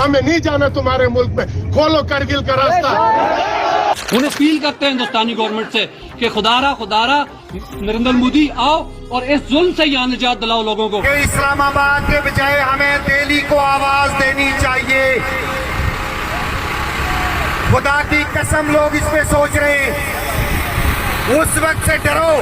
हमें नहीं जाना तुम्हारे मुल्क में, खोलो करगिल का रास्ता। उन्हें अपील करते हैं हिंदुस्तानी गवर्नमेंट से कि खुदारा नरेंद्र मोदी आओ और इस जुल्म से यहाँ निजात दिलाओ लोगों को। इस्लामाबाद के बजाय हमें दिल्ली को आवाज देनी चाहिए। खुदा की कसम लोग इस पे सोच रहे हैं। उस वक्त से डरो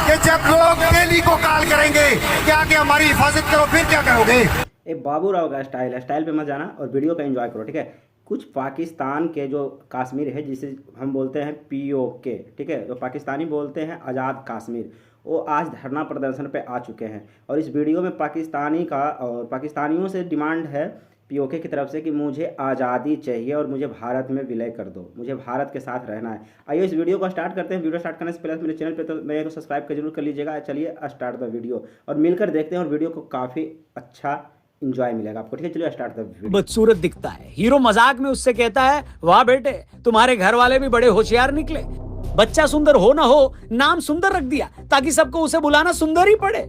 कि जब लोग दिल्ली को कॉल करेंगे कि हमारी हिफाजत करो, फिर क्या करोगे। ये बाबू राव का स्टाइल है, स्टाइल पे मत जाना और वीडियो का एंजॉय करो, ठीक है। कुछ पाकिस्तान के जो कश्मीर है जिसे हम बोलते हैं POK, ठीक है, तो पाकिस्तानी बोलते हैं आज़ाद कश्मीर, वो आज धरना प्रदर्शन पे आ चुके हैं। और इस वीडियो में पाकिस्तानियों से डिमांड है POK की तरफ से कि मुझे आज़ादी चाहिए और मुझे भारत में विलय कर दो, मुझे भारत के साथ रहना है। आइए इस वीडियो को स्टार्ट करते हैं। वीडियो स्टार्ट करने से पहले मेरे चैनल पे तो मेरे को सब्सक्राइब कर जरूर कर लीजिएगा। चलिए स्टार्ट द वीडियो और मिलकर देखते हैं और वीडियो को काफ़ी अच्छा इंजॉय मिलेगा आपको, ठीक है। चलिए स्टार्ट द वीडियो। बदसूरत दिखता है, हीरो मजाक में उससे कहता है वाह बेटे तुम्हारे घर वाले भी बड़े होशियार निकले, बच्चा सुंदर हो ना हो नाम सुंदर रख दिया ताकि सबको उसे बुलाना सुंदर ही पड़े।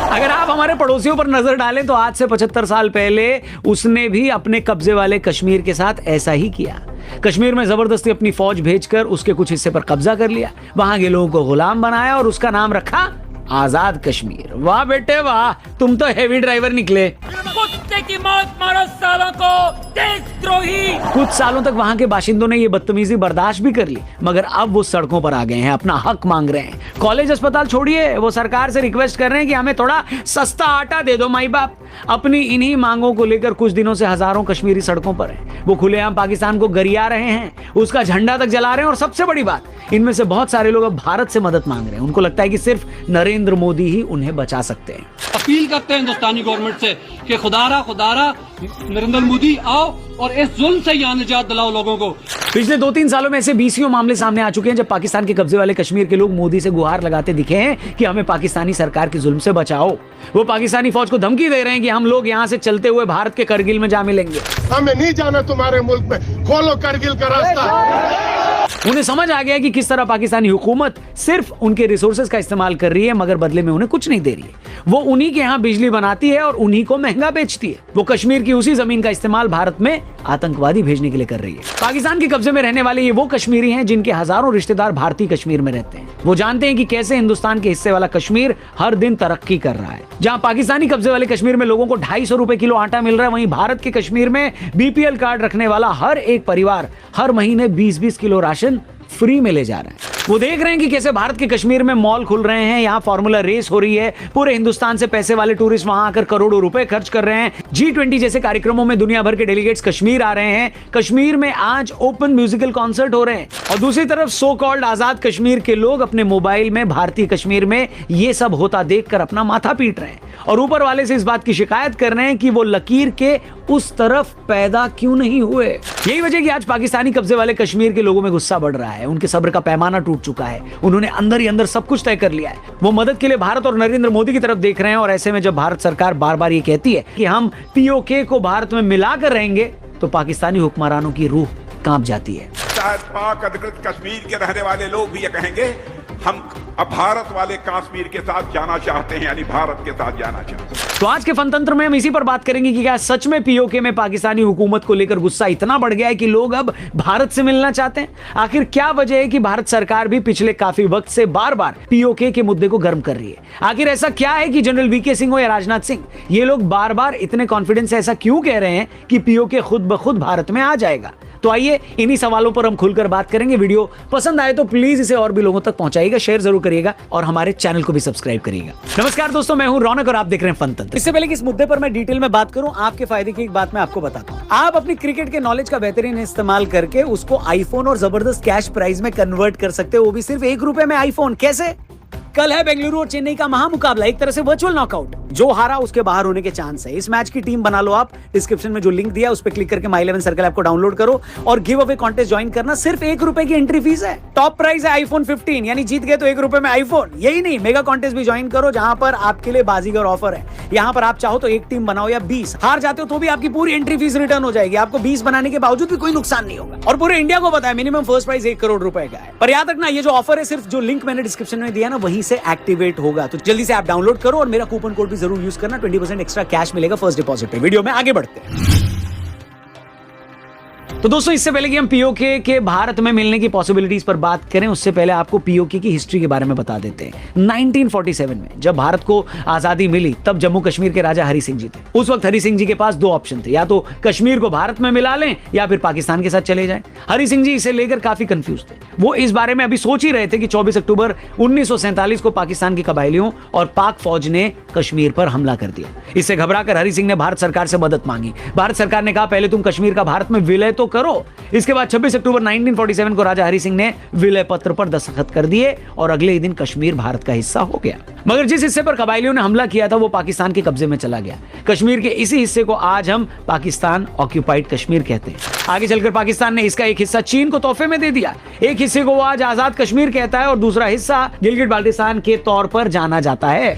अगर आप हमारे पड़ोसियों पर नजर डालें तो आज से 75 साल पहले उसने भी अपने कब्जे वाले कश्मीर के साथ ऐसा ही किया। कश्मीर में जबरदस्ती अपनी फौज भेजकर उसके कुछ हिस्से पर कब्जा कर लिया, वहां के लोगों को गुलाम बनाया और उसका नाम रखा आजाद कश्मीर। वाह बेटे वाह, तुम तो हेवी ड्राइवर निकले। कुत्ते की मौत मारो सालों को, देशद्रोही। कुछ सालों तक वहां के बाशिंदों ने ये बदतमीजी बर्दाश्त भी कर ली, मगर अब वो सड़कों पर आ गए हैं, अपना हक मांग रहे हैं। कॉलेज अस्पताल छोड़िए, वो सरकार से रिक्वेस्ट कर रहे हैं कि हमें थोड़ा सस्ता आटा दे दो माई बाप। अपनी इन्हीं मांगों को लेकर कुछ दिनों से हजारों कश्मीरी सड़कों पर हैं। वो खुलेआम पाकिस्तान को गरिया रहे हैं, उसका झंडा तक जला रहे हैं और सबसे बड़ी बात, इनमें से बहुत सारे लोग अब भारत से मदद मांग रहे हैं। उनको लगता है कि सिर्फ नरेंद्र मोदी ही उन्हें बचा सकते हैं। अपील करते हैं हिंदुस्तानी गवर्नमेंट से कि खुदारा नरेंद्र मोदी आओ और इस जुल्म से यहाँ निजात दिलाओ लोगों को। पिछले 2-3 सालों में ऐसे 20 मामले सामने आ चुके हैं जब पाकिस्तान के कब्जे वाले कश्मीर के लोग मोदी से गुहार लगाते दिखे हैं कि हमें पाकिस्तानी सरकार की जुल्म से बचाओ। वो पाकिस्तानी फौज को धमकी दे रहे हैं कि हम लोग यहाँ से चलते हुए भारत के करगिल में जा मिलेंगे। हमें नहीं जाना तुम्हारे मुल्क में, खोलो करगिल का रास्ता। उन्हें समझ आ गया कि किस तरह पाकिस्तानी हुकूमत सिर्फ उनके रिसोर्सेज का इस्तेमाल कर रही है मगर बदले में उन्हें कुछ नहीं दे रही है। वो उन्हीं के यहाँ बिजली बनाती है और उन्हीं को महंगा बेचती है। वो कश्मीर की उसी जमीन का इस्तेमाल भारत में आतंकवादी भेजने के लिए कर रही है। पाकिस्तान के कब्जे में रहने वाले ये वो कश्मीरी हैं जिनके हजारों रिश्तेदार भारतीय कश्मीर में रहते हैं। वो जानते हैं कि कैसे हिंदुस्तान के हिस्से वाला कश्मीर हर दिन तरक्की कर रहा है। जहां पाकिस्तानी कब्जे वाले कश्मीर में लोगों को 250 रुपए किलो आटा मिल रहा है, वहीं भारत के कश्मीर में BPL कार्ड रखने वाला हर एक परिवार हर महीने 20-20 किलो राशन फ्री में ले जा रहा है। वो देख रहे हैं कि कैसे भारत के कश्मीर में मॉल खुल रहे हैं, यहाँ फॉर्मूला रेस हो रही है, पूरे हिंदुस्तान से पैसे वाले टूरिस्ट वहां आकर करोड़ों रुपए खर्च कर रहे हैं। G20 जैसे कार्यक्रमों में दुनिया भर के डेलीगेट्स कश्मीर आ रहे हैं। कश्मीर में आज ओपन म्यूजिकल कॉन्सर्ट हो रहे हैं और दूसरी तरफ सो कॉल्ड आजाद कश्मीर के लोग अपने मोबाइल में भारतीय कश्मीर में ये सब होता देखकर अपना माथा पीट रहे हैं और ऊपर वाले से इस बात की शिकायत कर रहे हैं कि वो लकीर के उस तरफ पैदा क्यों नहीं हुए। यही वजह कि आज पाकिस्तानी कब्जे वाले कश्मीर के लोगों में गुस्सा बढ़ रहा है। उनके सब्र का पैमाना टूट चुका है, उन्होंने अंदर ही अंदर सब कुछ तय कर लिया है। वो मदद के लिए भारत और नरेंद्र मोदी की तरफ देख रहे हैं और ऐसे में जब भारत सरकार बार बार ये कहती है कि हम POK को भारत में मिलाकर रहेंगे तो पाकिस्तानी हुक्मरानों की रूह कांप जाती है। शायद पाक अधिकृत कश्मीर के रहने वाले लोग भी ये कहेंगे हम अब भारत वाले कश्मीर के साथ जाना चाहते हैं, यानी भारत के साथ जाना चाहते हैं। तो आज के फनतंत्र में हम इसी पर बात करेंगे कि क्या सच में POK में पाकिस्तानी हुकूमत को लेकर गुस्सा इतना बढ़ गया है कि लोग अब भारत से मिलना चाहते हैं। आखिर क्या वजह है कि भारत सरकार भी पिछले काफी वक्त से बार बार POK के मुद्दे को गर्म कर रही है। आखिर ऐसा क्या है कि जनरल VK सिंह हो या राजनाथ सिंह, ये लोग बार बार इतने कॉन्फिडेंस से ऐसा क्यों कह रहे हैं कि POK खुद ब खुद भारत में आ जाएगा। तो आइए इन्हीं सवालों पर हम खुलकर बात करेंगे। वीडियो पसंद आए तो प्लीज इसे और भी लोगों तक पहुंचाइएगा, शेयर जरूर करिएगा और हमारे चैनल को भी सब्सक्राइब करिएगा। नमस्कार दोस्तों, मैं हूं रौनक और आप देख रहे हैं फनतंत्र। इससे पहले कि इस मुद्दे पर मैं डिटेल में बात करूं, आपके फायदे की एक बात मैं आपको बताता हूं। आप अपनी क्रिकेट के नॉलेज का बेहतरीन इस्तेमाल करके उसको आईफोन और जबरदस्त कैश प्राइज में कन्वर्ट कर सकते हो, वो भी सिर्फ ₹1 में आईफोन। कैसे? कल है बेंगलुरु और चेन्नई का महामुकाबला, एक तरह से वर्चुअल नॉकआउट। जो हारा उसके बाहर होने के चांस है। इस मैच की टीम बना लो आप, डिस्क्रिप्शन में जो लिंक दिया उस पर क्लिक करके माई 11 सर्कल ऐप को डाउनलोड करो और गिव अवे कॉन्टेस्ट ज्वाइन करना। सिर्फ ₹1 की एंट्री फीस है। टॉप प्राइस है आईफोन 15, यानी जीत गए तो ₹1 में आईफोन। यही नहीं, मेगा कॉन्टेस्ट भी ज्वाइन करो जहां पर आपके लिए बाजीगर ऑफर है। यहां पर आप चाहो तो एक टीम बनाओ या 20, हार जाते हो तो भी आपकी पूरी एंट्री फीस रिटर्न हो जाएगी। आपको 20 बनाने के बावजूद भी कोई नुकसान नहीं होगा और पूरे इंडिया को पता है मिनिमम फर्स्ट प्राइस ₹1 करोड़ का है। पर याद रखना, ये जो ऑफर है सिर्फ जो लिंक मैंने डिस्क्रिप्शन में दिया ना वहीं से एक्टिवेट होगा। तो जल्दी से ऐप डाउनलोड करो और मेरा कूपन कोड भी जरूर यूज करना। 20% एक्स्ट्रा कैश मिलेगा फर्स्ट डिपॉजिट पे। वीडियो में आगे बढ़ते हैं। तो दोस्तों, इससे पहले कि हम पीओके के भारत में मिलने की पॉसिबिलिटीज पर बात करें, उससे पहले आपको पीओके की हिस्ट्री के बारे में बता देते हैं। 1947 में जब भारत को आजादी मिली तब जम्मू कश्मीर के राजा हरि सिंह जी थे। उस वक्त हरि सिंह जी के पास 2 ऑप्शन थे, या तो कश्मीर को भारत में मिला लें या फिर पाकिस्तान के साथ चले जाएं। हरि सिंह जी इसे लेकर काफी कंफ्यूज थे। वो इस बारे में अभी सोच ही रहे थे कि 24 अक्टूबर 1947 को पाकिस्तान के कबायलियों और पाक फौज ने कश्मीर पर हमला कर दिया। इससे घबराकर हरि सिंह ने भारत सरकार से मदद मांगी। भारत सरकार ने कहा पहले तुम कश्मीर का भारत में विलय तो करो। इसके बाद 26 अक्टूबर 1947 को राजा हरि सिंह ने विलय पत्र पर दस्तखत कर दिए और अगले ही दिन कश्मीर भारत का हिस्सा हो गया। मगर जिस हिस्से पर कबायलियों ने हमला किया था वो पाकिस्तान के कब्जे में चला गया। कश्मीर के इसी हिस्से को आज हम पाकिस्तान ऑक्यूपाइड कश्मीर कहते हैं। आगे चलकर पाकिस्तान ने इसका एक हिस्सा चीन को तोहफे में दे दिया। एक हिस्से को वो आज आजाद कश्मीर कहता है और दूसरा हिस्सा गिलगिट बाल्टिस्तान के तौर पर जाना जाता है।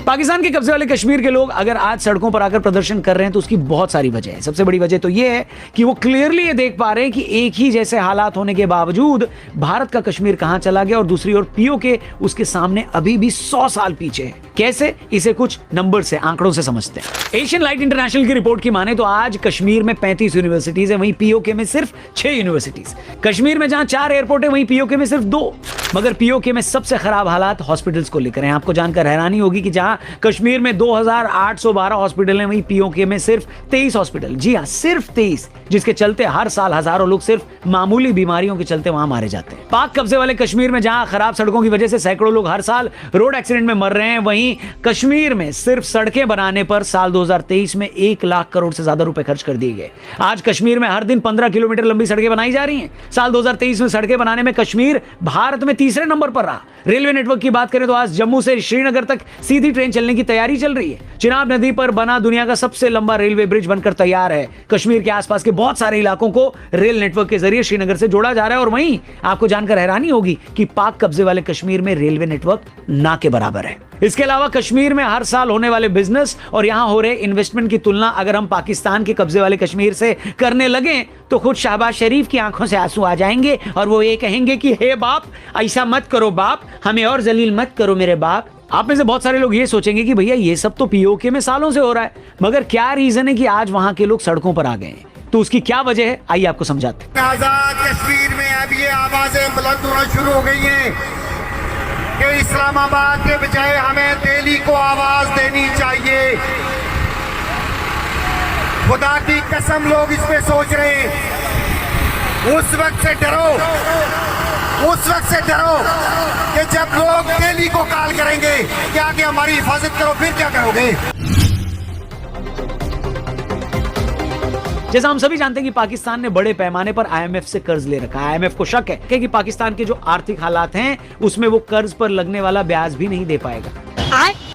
पाकिस्तान के कब्जे वाले कश्मीर के लोग अगर आज सड़कों पर आकर प्रदर्शन कर रहे हैं तो उसकी बहुत सारी वजह है। सबसे बड़ी वजह तो यह है कि वो क्लियरली ये देख पा रहे हैं कि एक ही जैसे हालात होने के बावजूद भारत का कश्मीर कहां चला गया और दूसरी ओर पीओके उसके सामने अभी भी 100 साल पीछे है। कैसे? इसे कुछ नंबर से, आंकड़ों से समझते हैं। एशियन लाइट इंटरनेशनल की रिपोर्ट की माने तो आज कश्मीर में 35 यूनिवर्सिटीज है, वहीं पीओके में सिर्फ 6 यूनिवर्सिटीज। कश्मीर में जहां 4 एयरपोर्ट है वहीं पीओके में सिर्फ 2। मगर पीओके में सबसे खराब हालात हॉस्पिटल्स को लेकर हैं। आपको जानकर हैरानी होगी कि जहां कश्मीर में 2812 हॉस्पिटल हैं वहीं पीओके में सिर्फ 23 हॉस्पिटल। जी हां, सिर्फ 23, जिसके चलते हर साल हजारों लोग सिर्फ मामूली बीमारियों के चलते वहां मारे जाते हैं। पाक कब्जे वाले कश्मीर में जहां खराब सड़कों की वजह से सैकड़ों लोग हर साल रोड एक्सीडेंट में मर रहे हैं, वहीं कश्मीर में सिर्फ सड़कें बनाने पर साल 2023 में 1 लाख करोड़ से ज्यादा रुपए खर्च कर दिए गए। आज कश्मीर में हर दिन 15 किलोमीटर लंबी सड़कें बनाई जा रही हैं। साल 2023 में सड़कें बनाने में कश्मीर भारत में तीसरे नंबर पर रहा। रेलवे नेटवर्क की बात करें तो आज जम्मू से श्रीनगर तक सीधी ट्रेन चलने की तैयारी चल रही है। चिनाब नदी पर बना दुनिया का सबसे लंबा रेलवे ब्रिज बनकर तैयार है। कश्मीर के आसपास के बहुत सारे इलाकों को रेल नेटवर्क के जरिए श्रीनगर से जोड़ा जा रहा है। और वहीं आपको जानकर हैरानी होगी कि पाक कब्जे वाले कश्मीर में रेलवे नेटवर्क ना के बराबर है। इसके अलावा कश्मीर में हर साल होने वाले बिजनेस और यहां हो रहे इन्वेस्टमेंट की तुलना अगर हम पाकिस्तान के कब्जे वाले कश्मीर से करने लगे तो खुद शहबाज शरीफ की आंखों से आंसू आ जाएंगे और वो ये कहेंगे कि हे बाप, ऐसा मत करो बाप, हमें और जलील मत करो मेरे बाप। आप में से बहुत सारे लोग ये सोचेंगे कि भैया ये सब तो पीओके में सालों से हो रहा है, मगर क्या रीजन है कि आज वहां के लोग सड़कों पर आ गए हैं? तो उसकी क्या वजह है, आइए आपको समझाते हैं। आजाद कश्मीर में अब ये आवाजें बुलंद होना शुरू हो गई हैं कि इस्लामाबाद के बजाय हमें दिल्ली को आवाज देनी चाहिए। खुदा की कसम लोग इस पे सोच रहे हैं। उस वक्त से डरो कि जब लोग दिल्ली को कॉल करेंगे क्या कि हमारी हिफाजत करो, फिर क्या करोगे? जैसा हम सभी जानते हैं कि पाकिस्तान ने बड़े पैमाने पर आईएमएफ से कर्ज ले रखा है। आईएमएफ को शक है कि पाकिस्तान के जो आर्थिक हालात हैं उसमें वो कर्ज पर लगने वाला ब्याज भी नहीं दे पाएगा।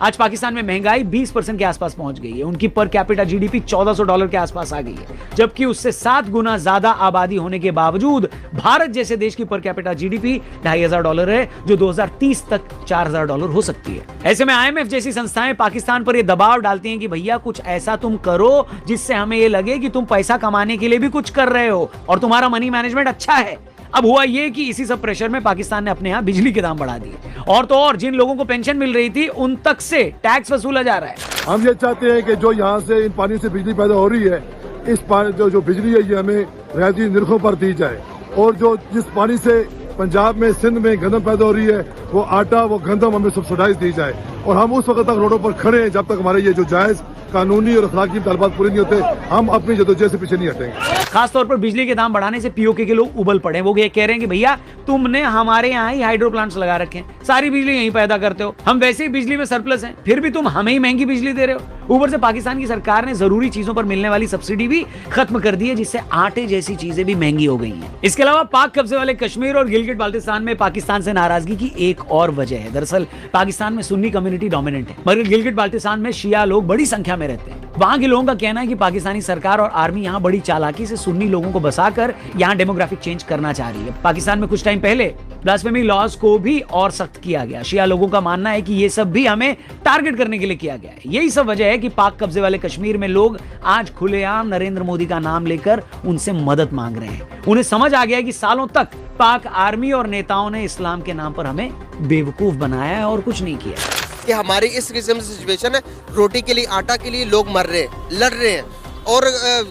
आज पाकिस्तान में महंगाई 20% के आसपास पहुंच गई है। उनकी पर कैपिटा जीडीपी $1400 के आसपास आ गई है, जबकि उससे 7 गुना ज्यादा आबादी होने के बावजूद भारत जैसे देश की पर कैपिटा जीडीपी $2500 है, जो 2030 तक $4000 हो सकती है। ऐसे में आईएमएफ जैसी संस्थाएं पाकिस्तान पर यह दबाव डालती हैं कि भैया कुछ ऐसा तुम करो जिससे हमें यह लगे कि तुम पैसा कमाने के लिए भी कुछ कर रहे हो और तुम्हारा मनी मैनेजमेंट अच्छा है। अब हुआ ये कि इसी सब प्रेशर में पाकिस्तान ने अपने यहां बिजली के दाम बढ़ा दिए और तो और जिन लोगों को पेंशन मिल रही थी उन तक से टैक्स वसूला जा रहा है। हम ये चाहते हैं कि जो यहाँ से इन पानी से बिजली पैदा हो रही है, इस पानी जो बिजली है ये हमें रियायती निर्खों पर दी जाए। और जो जिस पानी से पंजाब में, सिंध में गंदम पैदा हो रही है, वो आटा, वो गंदम हमें सब्सिडाइज दी जाए। और हम उस वक्त तक रोडों पर खड़े हैं जब तक हमारे ये जो जायज कानूनी और अखलाकी तलबात पूरे नहीं होते, हम अपनी जदोजहद से पीछे नहीं हटेंगे। खासतौर पर बिजली के दाम बढ़ाने से पीओके के लोग उबल पड़े। वो ये कह रहे हैं कि भैया तुमने हमारे यहाँ ही हाइड्रो प्लांट्स लगा रखे हैं, सारी बिजली यहीं पैदा करते हो, हम वैसे ही बिजली में सरप्लस हैं, फिर भी तुम हमें ही महंगी बिजली दे रहे हो। ऊपर से पाकिस्तान की सरकार ने जरूरी चीजों पर मिलने वाली सब्सिडी भी खत्म कर दी है, जिससे आटे जैसी चीजें भी महंगी हो गई हैं। इसके अलावा पाक कब्जे वाले कश्मीर और गिलगिट बाल्टिस्तान में पाकिस्तान से नाराजगी की एक और वजह है। दरअसल पाकिस्तान में सुन्नी कम्युनिटी डोमिनेंट है, मगर गिलगिट बाल्टिस्तान में शिया लोग बड़ी संख्या में रहते हैं। वहां के लोगों का कहना है कि पाकिस्तानी सरकार और आर्मी यहां बड़ी चालाकी से सुन्नी लोगों को बसाकर यहां डेमोग्राफिक चेंज करना चाह रही है। पाकिस्तान में कुछ टाइम पहले ब्लास्फेमी लॉज को भी और सख्त किया गया। शिया लोगों का मानना है कि ये सब भी हमें टारगेट करने के लिए किया गया है। यही सब वजह है कि पाक कब्जे वाले कश्मीर में लोग आज खुलेआम नरेंद्र मोदी का नाम लेकर उनसे मदद मांग रहे हैं। उन्हें समझ आ गया है कि सालों तक पाक आर्मी और नेताओं ने इस्लाम के नाम पर हमें बेवकूफ बनाया है और कुछ नहीं किया। कि हमारी इस किस्म की सिचुएशन है, रोटी के लिए आटा के लिए लोग मर रहे हैं, लड़ रहे हैं, और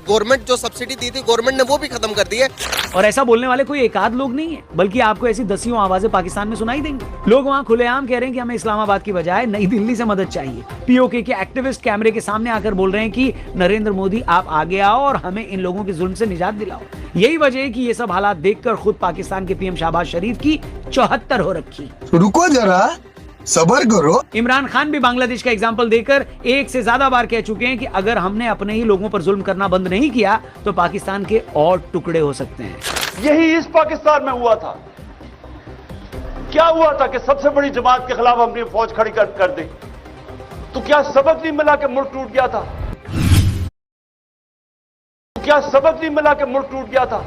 गवर्नमेंट जो सब्सिडी दी थी गवर्नमेंट ने वो भी खत्म कर दी है। और ऐसा बोलने वाले कोई एक आध लोग नहीं है, बल्कि आपको ऐसी दसियों आवाजें पाकिस्तान में सुनाई देंगी। लोग वहां खुलेआम कह रहे हैं कि हमें इस्लामाबाद की बजाय नई दिल्ली से मदद चाहिए। पीओके के एक्टिविस्ट कैमरे के सामने आकर बोल रहे हैं कि नरेंद्र मोदी आप आगे आओ और हमें इन लोगों के जुल्म से निजात दिलाओ। यही वजह है कि ये सब हालात देखकर खुद पाकिस्तान के पीएम शहबाज शरीफ की 74 हो रखी। रुको जरा, सबर करो। इमरान खान भी बांग्लादेश का एग्जाम्पल देकर एक से ज्यादा बार कह चुके हैं कि अगर हमने अपने ही लोगों पर जुल्म करना बंद नहीं किया तो पाकिस्तान के और टुकड़े हो सकते हैं। यही इस पाकिस्तान में हुआ था। क्या हुआ था कि सबसे बड़ी जमात के खिलाफ हमने फौज खड़ी कर दी, तो क्या सबक नहीं मिला कि मुल्क टूट गया था? क्या सबक नहीं मिला कि मुल्क टूट गया था?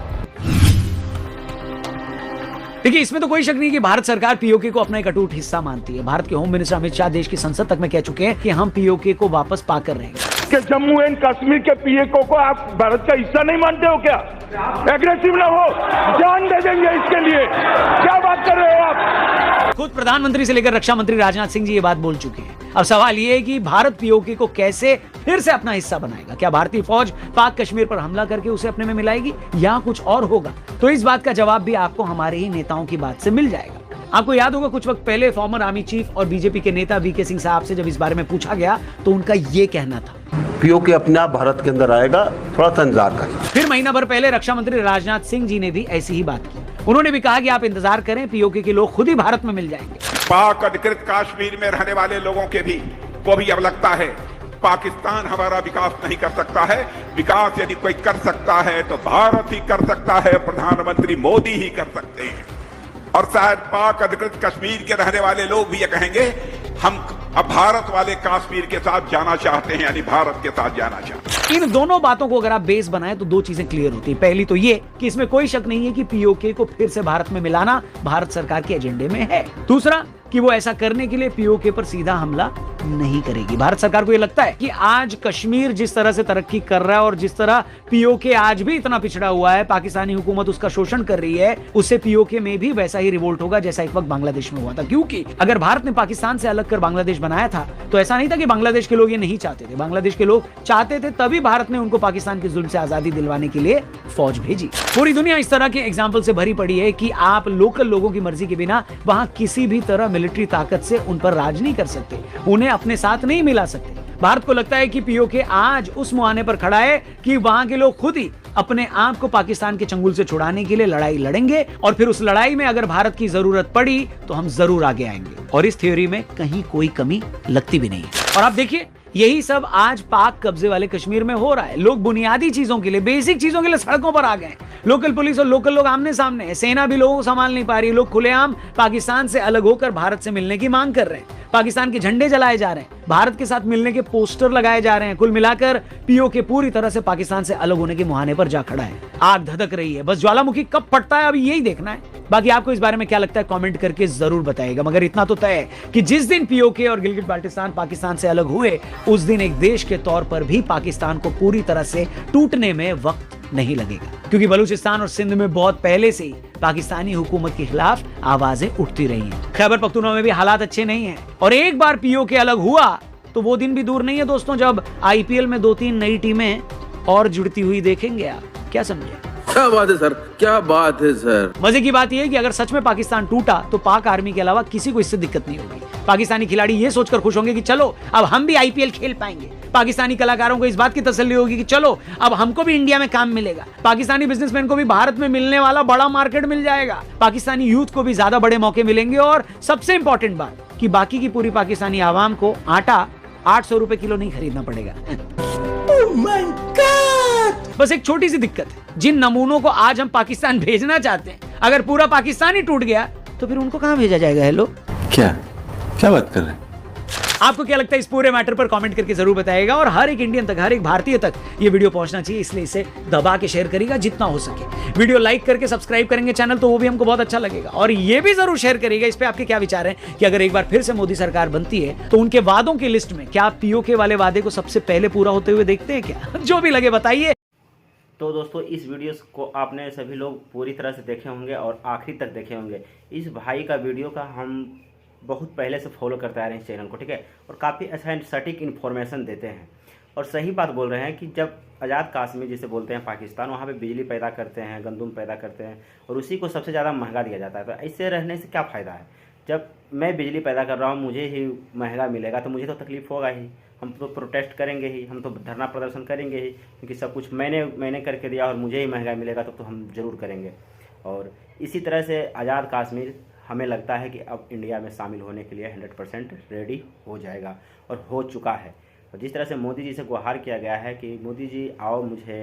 देखिए, इसमें तो कोई शक नहीं कि भारत सरकार पीओके को अपना एक अटूट हिस्सा मानती है। भारत के होम मिनिस्टर अमित शाह देश की संसद तक में कह चुके हैं कि हम पीओके को वापस पाकर रहेंगे। कि जम्मू एंड कश्मीर के पीओके को आप भारत का हिस्सा नहीं मानते हो क्या? एग्रेसिव ना हो, जान दे देंगे इसके लिए। क्या बात कर रहे हो आप? खुद प्रधानमंत्री से लेकर रक्षा मंत्री राजनाथ सिंह जी ये बात बोल चुके हैं। अब सवाल ये है कि भारत पीओके को कैसे फिर से अपना हिस्सा बनाएगा? क्या भारतीय फौज पाक कश्मीर पर हमला करके उसे अपने में मिलाएगी या कुछ और होगा? तो इस बात का जवाब भी आपको हमारे ही नेताओं की बात से मिल जाएगा। आपको याद होगा कुछ वक्त पहले फॉर्मर आर्मी चीफ और बीजेपी के नेता वीके सिंह साहब से जब इस बारे में पूछा गया तो उनका ये कहना था, पीओके अपने आप भारत के अंदर आएगा, थोड़ा सा इंतजार करें। फिर महीना भर पहले रक्षा मंत्री राजनाथ सिंह जी ने भी ऐसी ही बात की। उन्होंने भी कहा कि आप इंतजार करें, पीओके के लोग खुद ही भारत में मिल जाएंगे। पाक अधिकृत कश्मीर में रहने वाले लोगों के भी को भी अब लगता है पाकिस्तान हमारा विकास नहीं कर सकता है। विकास यदि कोई कर सकता है तो भारत ही कर सकता है, प्रधानमंत्री मोदी ही कर सकते हैं। और शायद पाक अधिकृत कश्मीर के रहने वाले लोग भी ये कहेंगे हम अब भारत वाले कश्मीर के साथ जाना चाहते हैं, यानी भारत के साथ जाना चाहते हैं। इन दोनों बातों को अगर आप बेस बनाएं तो दो चीजें क्लियर होती है। पहली तो ये कि इसमें कोई शक नहीं है कि पीओके को फिर से भारत में मिलाना भारत सरकार के एजेंडे में है। दूसरा कि वो ऐसा करने के लिए पीओके पर सीधा हमला नहीं करेगी। भारत सरकार को ये लगता है कि आज कश्मीर जिस तरह से तरक्की कर रहा है और जिस तरह पीओके आज भी इतना पिछड़ा हुआ है, पाकिस्तानी हुकूमत उसका शोषण कर रही है, उससे पीओके में भी वैसा ही रिवोल्ट होगा जैसा एक वक्त बांग्लादेश में हुआ था। क्योंकि अगर भारत ने पाकिस्तान से अलग कर बांग्लादेश बनाया था तो ऐसा नहीं था कि बांग्लादेश के लोग ये नहीं चाहते थे। बांग्लादेश के लोग चाहते थे, तभी भारत ने उनको पाकिस्तान के जुल्म से आजादी दिलवाने के लिए फौज भेजी। पूरी दुनिया इस तरह के एग्जाम्पल से भरी पड़ी है कि आप लोकल लोगों की मर्जी के बिना वहां किसी भी तरह मिलिट्री ताकत से उन पर राज नहीं कर सकते, उन्हें अपने साथ नहीं मिला सकते। भारत को लगता है कि पीओके आज उस मुहाने पर खड़ा है कि वहां के लोग खुद ही अपने आप को पाकिस्तान के चंगुल से छुड़ाने के लिए लड़ाई लड़ेंगे और फिर उस लड़ाई में अगर भारत की जरूरत पड़ी तो हम जरूर आगे आएंगे। और इस थ्योरी में कहीं कोई कमी लगती भी नहीं है। और आप देखिए, यही सब आज पाक कब्जे वाले कश्मीर में हो रहा है। लोग बुनियादी चीजों के लिए, बेसिक चीजों के लिए सड़कों पर आ गए। लोकल पुलिस और लोकल लोग आमने सामने है। सेना भी लोगों को संभाल नहीं पा रही। लोग खुलेआम पाकिस्तान से अलग होकर भारत से मिलने की मांग कर रहे हैं। पाकिस्तान के झंडे जलाए जा रहे हैं, भारत के साथ मिलने के पोस्टर लगाए जा रहे हैं। कुल मिलाकर पीओके पूरी तरह से पाकिस्तान से अलग होने के मुहाने पर जा खड़ा है। आग धधक रही है, बस ज्वालामुखी कब फटता है अभी यही देखना है। बाकी आपको इस बारे में क्या लगता है कमेंट करके जरूर बताइएगा। मगर इतना तो तय है कि जिस दिन पीओके और गिलगिट बाल्टिस्तान पाकिस्तान से अलग हुए उस दिन एक देश के तौर पर भी पाकिस्तान को पूरी तरह से टूटने में वक्त नहीं लगेगा, क्योंकि बलूचिस्तान और सिंध में बहुत पहले से ही पाकिस्तानी हुकूमत के खिलाफ आवाजें उठती रही हैं। खैबर पख्तूनख्वा में भी हालात अच्छे नहीं हैं और एक बार पीओके अलग हुआ तो वो दिन भी दूर नहीं है दोस्तों जब आईपीएल में 2-3 नई टीमें और जुड़ती हुई देखेंगे आप। क्या समझे? क्या बात है सर, क्या बात है सर। मजे की बात यह है कि अगर सच में पाकिस्तान टूटा तो पाक आर्मी के अलावा किसी को इससे दिक्कत नहीं होगी। पाकिस्तानी खिलाड़ी ये सोचकर खुश होंगे कि चलो अब हम भी आईपीएल खेल पाएंगे। पाकिस्तानी कलाकारों को इस बात की तसल्ली होगी कि चलो अब हमको भी इंडिया में काम मिलेगा। पाकिस्तानी बिजनेसमैन को भी भारत में मिलने वाला बड़ा मार्केट मिल जाएगा। पाकिस्तानी यूथ को भी ज्यादा बड़े मौके मिलेंगे और सबसे इंपॉर्टेंट बात कि बाकी की पूरी पाकिस्तानी आवाम को आटा 800 रुपए किलो नहीं खरीदना पड़ेगा। बस एक छोटी सी दिक्कत है, जिन नमूनों को आज हम पाकिस्तान भेजना चाहते हैं, अगर पूरा पाकिस्तान ही टूट गया तो फिर उनको कहां भेजा जाएगा? हेलो, क्या बात कर रहे हैं? आपको क्या लगता है इस पूरे मैटर पर कमेंट करके जरूर बताइएगा। और हर एक इंडियन तक, हर एक भारतीय तक ये वीडियो पहुंचना चाहिए, इसलिए इसे दबा के शेयर करिएगा जितना हो सके। वीडियो लाइक करके सब्सक्राइब करेंगे चैनल तो वो भी हमको बहुत अच्छा लगेगा। और ये भी जरूर शेयर करिएगा इस पे आपके क्या विचार हैं कि अगर एक बार फिर से मोदी सरकार बनती है तो उनके वादों की लिस्ट में क्या पीओके वाले वादे को सबसे पहले पूरा होते हुए देखते हैं क्या? जो भी लगे बताइए। तो दोस्तों, इस वीडियो को आपने सभी लोग पूरी तरह से देखे होंगे और आखिरी तक देखे होंगे। इस भाई का वीडियो का हम बहुत पहले से फॉलो करते आ रहे हैं इस चैनल को, ठीक है, और काफ़ी अच्छा सटीक इन्फॉर्मेशन देते हैं और सही बात बोल रहे हैं कि जब आज़ाद कश्मीर जिसे बोलते हैं पाकिस्तान, वहाँ पे बिजली पैदा करते हैं, गंदम पैदा करते हैं और उसी को सबसे ज़्यादा महंगा दिया जाता है। तो ऐसे रहने से क्या फ़ायदा है? जब मैं बिजली पैदा कर रहा हूँ, मुझे ही महंगा मिलेगा तो मुझे तो तकलीफ़ होगा ही, हम तो प्रोटेस्ट करेंगे ही, हम तो धरना प्रदर्शन करेंगे ही, क्योंकि सब कुछ मैंने करके दिया और मुझे ही महंगा मिलेगा तो हम ज़रूर करेंगे। और इसी तरह से आज़ाद कश्मीर हमें लगता है कि अब इंडिया में शामिल होने के लिए 100% रेडी हो जाएगा और हो चुका है। और जिस तरह से मोदी जी से गुहार किया गया है कि मोदी जी आओ मुझे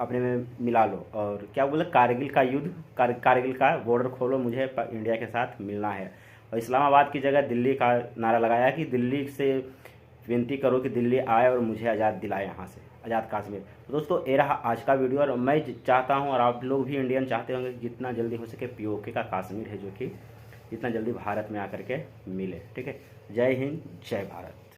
अपने में मिला लो, और क्या बोले, कारगिल का युद्ध, कारगिल का बॉर्डर खोलो, मुझे इंडिया के साथ मिलना है। और इस्लामाबाद की जगह दिल्ली का नारा लगाया कि दिल्ली से विनती करो कि दिल्ली आए और मुझे आज़ाद दिलाए, यहाँ से आज़ाद कश्मीर। तो दोस्तों, ये रहा आज का वीडियो और मैं चाहता हूँ और आप लोग भी इंडियन चाहते होंगे जितना जल्दी हो सके पीओके का कश्मीर है जो कि जितना जल्दी भारत में आकर के मिले, ठीक है। जय हिंद, जय भारत।